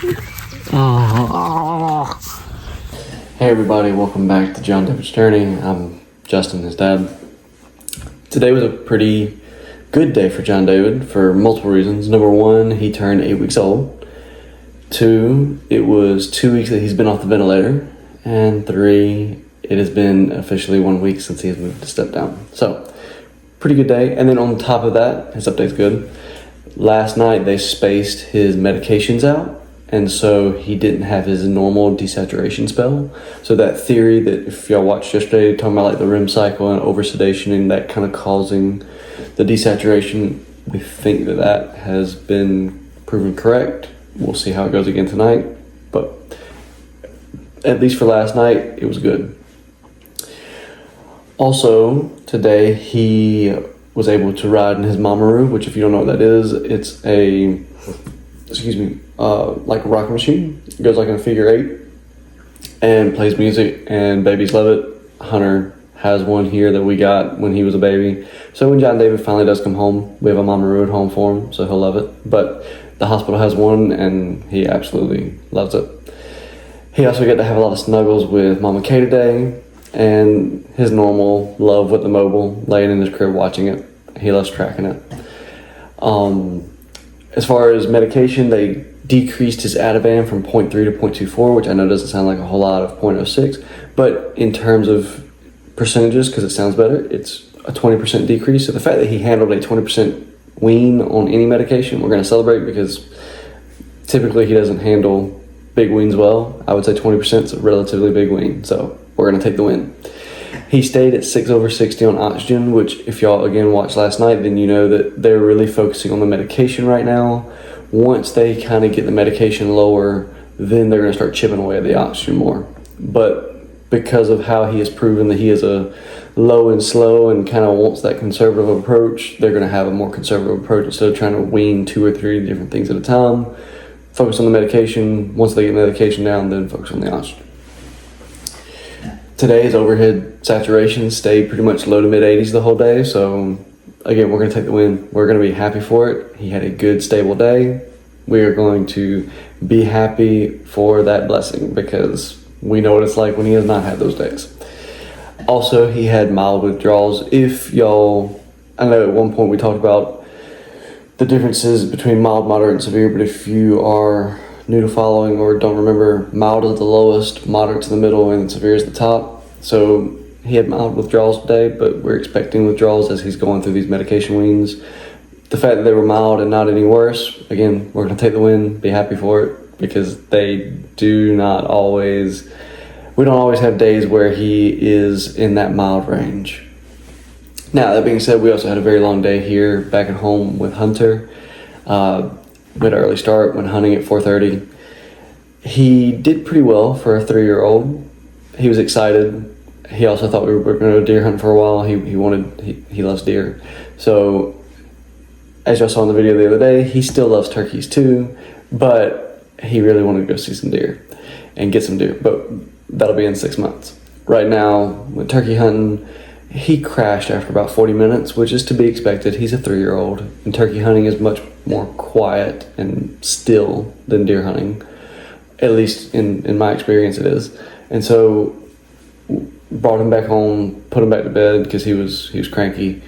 Hey everybody, welcome back to Jon David's Journey. I'm Justin, his dad. Today was a pretty good day for Jon David for multiple reasons. Number one, he turned 8 weeks old. 2, it was 2 weeks that he's been off the ventilator. And 3, it has been officially 1 week since he has moved to step down. So, pretty good day. And then on top of that, his update's good. Last night they spaced his medications out. And so he didn't have his normal desaturation spell. So that theory that if y'all watched yesterday, talking about like the REM cycle and oversedation and that kind of causing the desaturation, we think that that has been proven correct. We'll see how it goes again tonight. But at least for last night, it was good. Also, today he was able to ride in his Mamaroo, which if you don't know what that is, it's a like a rocking machine. It goes like in a figure 8 and plays music, and babies love it. Hunter has one here that we got when he was a baby. So when Jon David finally does come home, we have a Mamaroo at home for him, so he'll love it. But the hospital has one, and he absolutely loves it. He also got to have a lot of snuggles with Mama Kay today, and his normal love with the mobile, laying in his crib watching it. He loves tracking it. As far as medication, they decreased his Ativan from 0.3 to 0.24, which I know doesn't sound like a whole lot of 0.06, but in terms of percentages, because it sounds better, it's a 20% decrease. So the fact that he handled a 20% wean on any medication, we're going to celebrate, because typically he doesn't handle big weans well. I would say 20% is a relatively big wean, so we're going to take the win. He stayed at 6/60 on oxygen, which if y'all again watched last night, then you know that they're really focusing on the medication right now. Once they kind of get the medication lower, then they're going to start chipping away at the oxygen more. But because of how he has proven that he is a low and slow and kind of wants that conservative approach, they're going to have a more conservative approach instead of trying to wean 2 or 3 different things at a time. Focus on the medication. Once they get the medication down, then focus on the oxygen. Today's overhead saturation stayed pretty much low to mid 80s the whole day. So again, we're going to take the win. We're going to be happy for it. He had a good, stable day. We are going to be happy for that blessing, because we know what it's like when he has not had those days. Also, he had mild withdrawals. If y'all, I know at one point we talked about the differences between mild, moderate, and severe, but if you are new to following or don't remember, mild is the lowest, moderate to the middle, and severe is the top. So he had mild withdrawals today, but we're expecting withdrawals as he's going through these medication weans. The fact that they were mild and not any worse, again, we're going to take the win, be happy for it, because they do not always, we don't always have days where he is in that mild range. Now, that being said, we also had a very long day here back at home with Hunter. We had an early start, went hunting at 4:30. He did pretty well for a 3-year-old. He was excited. He also thought we were going to go deer hunting for a while. He loves deer. So, as y'all saw in the video the other day, he still loves turkeys too, but he really wanted to go see some deer and get some deer. But that'll be in 6 months. Right now, with turkey hunting, he crashed after about 40 minutes, which is to be expected. He's a 3-year-old, and turkey hunting is much more quiet and still than deer hunting. At least in my experience it is. And so brought him back home, put him back to bed because he was cranky.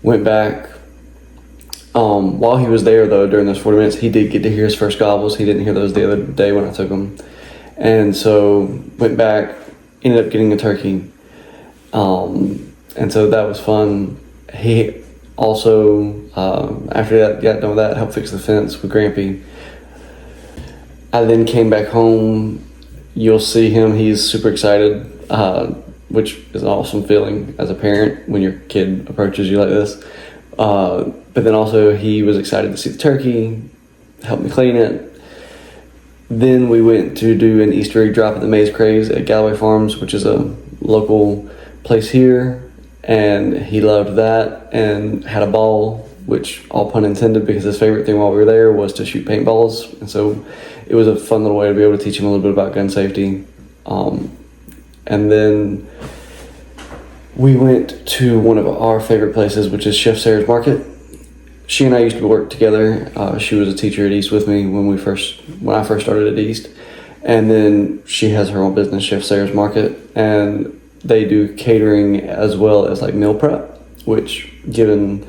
Went back. While he was there though, during those 40 minutes, he did get to hear his first gobbles. He didn't hear those the other day when I took him. And so went back, ended up getting a turkey. And so that was fun. He also, after that, got done with that, helped fix the fence with Grampy. I then came back home. You'll see him. He's super excited, which is an awesome feeling as a parent when your kid approaches you like this. But then also he was excited to see the turkey, helped me clean it. Then we went to do an Easter egg drop at the Maze Craze at Galloway Farms, which is a local place here. And he loved that and had a ball, which all pun intended, because his favorite thing while we were there was to shoot paintballs. And so it was a fun little way to be able to teach him a little bit about gun safety. And then we went to one of our favorite places, which is Chef Sarah's Market. she and I used to work together. She was a teacher at East with me when I first started at East, and then she has her own business, Chef Sarah's Market, and they do catering as well as like meal prep, which, given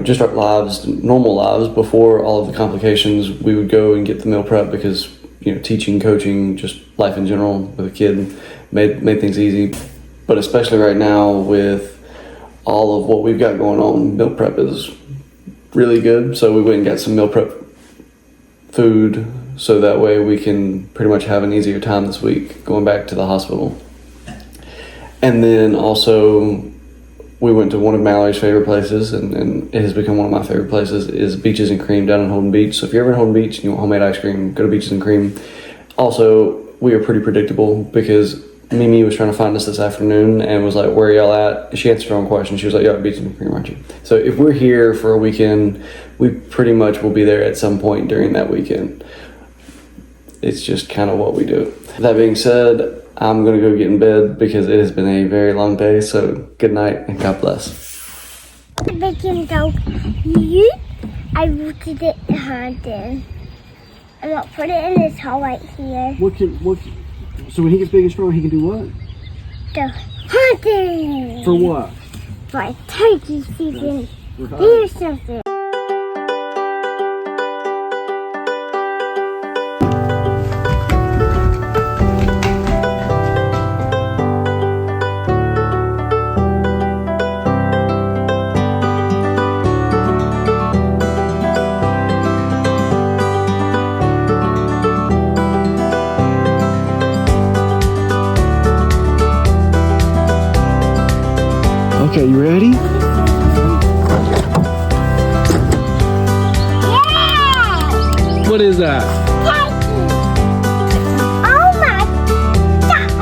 just our lives, normal lives before all of the complications, we would go and get the meal prep because teaching, coaching, just life in general with a kid made things easy. But especially right now with all of what we've got going on, meal prep is really good. So we went and got some meal prep food so that way we can pretty much have an easier time this week going back to the hospital. And then also we went to one of Mallory's favorite places, and it has become one of my favorite places, is Beaches and Cream down in Holden Beach. So if you're ever in Holden Beach and you want homemade ice cream, go to Beaches and Cream. Also, we are pretty predictable because Mimi was trying to find us this afternoon and was like, where are y'all at? She answered her own question. She was like, y'all at Beaches and Cream, aren't you? So if we're here for a weekend, we pretty much will be there at some point during that weekend. It's just kind of what we do. That being said, I'm going to go get in bed because it has been a very long day. So good night and God bless. I rooted it hunting. I'm going to put it in this hole right here. So when he gets big and strong, he can do what? The hunting. For what? For turkey season. Here's something. Okay, you ready? Yeah! What is that? Turkey! Oh my gosh!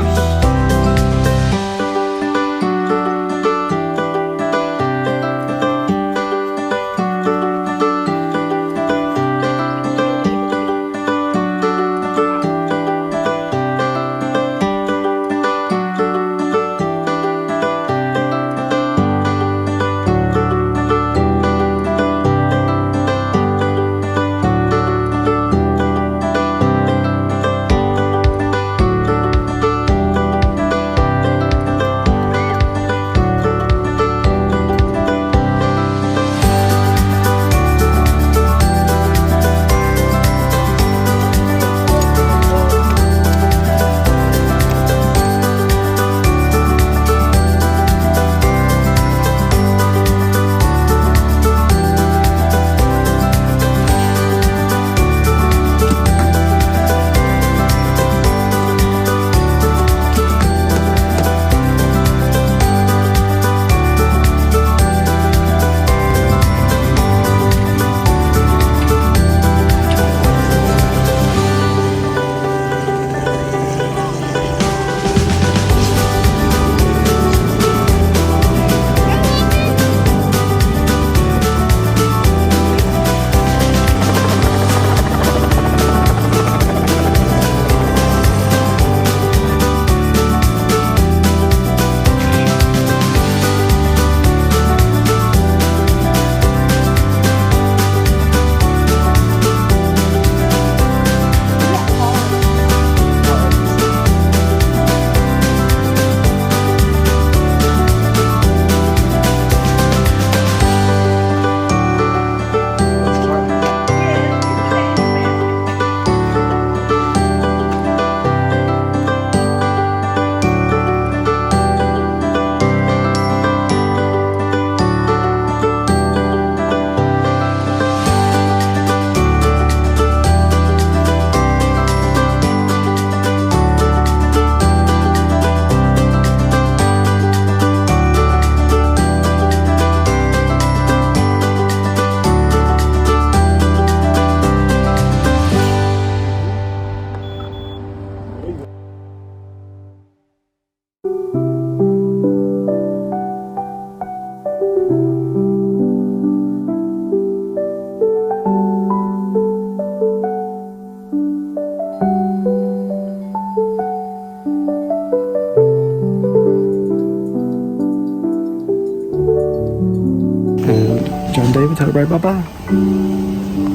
Jon David, tell everybody bye-bye.